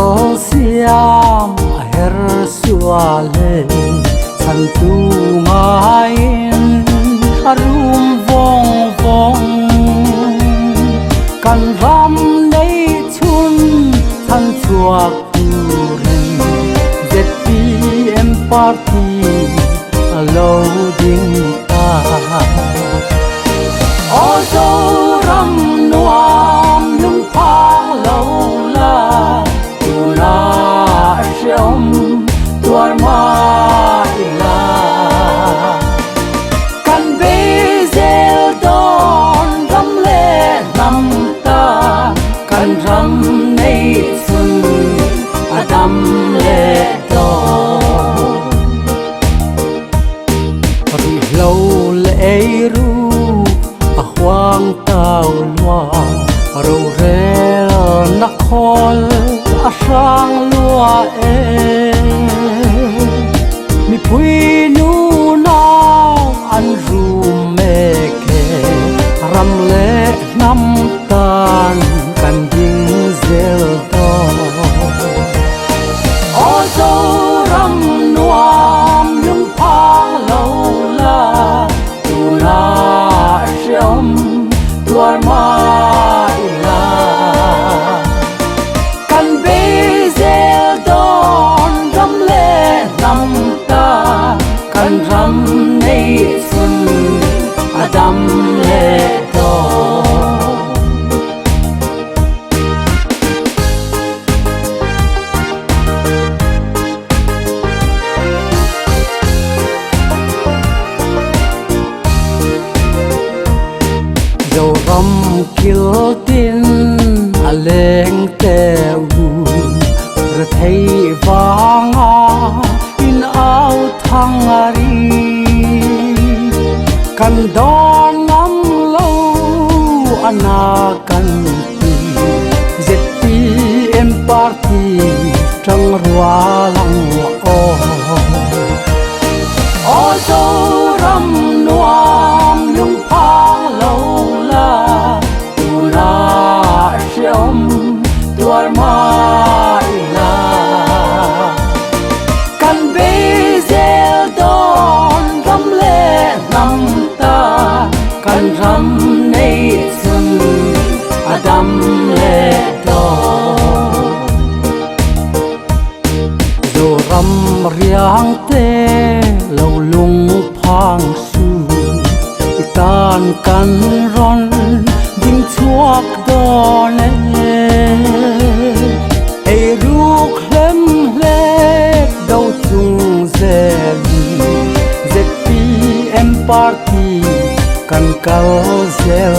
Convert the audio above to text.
kal siam her suale san tu ngain arum vong vong kan ram nei chun than chuak turin ZPM party alo ding ta o zo ram nuam lung phang lo la tu na shom tuar mai la kan be zel don ram le nam ta kan ram nei sun adam le do ri lo le ru a hoang tao loa ro rel na khol a sang loa e mi pui nu nao an ru me ke ram le nam tan kan ding zel do o zo ram nuam lung phang lo la tu na shom tuar mai la kan be zel don ram le nam ta kan ram nei sun adam le do dầu ram kil tin a leng te u rồi thấy vang in ao thang ari kan don ngam lo ana kan ti ZPM party trong rua lang o zo ram nuam lung phang lo la tu na shom tuar mai la kan be zel don ram le nam ta kan ram nei sun adam le do do ram riang te lo lung phang su tan kan ron ding chuak don e ru khlem le do chung zel ZPM party kan kal zel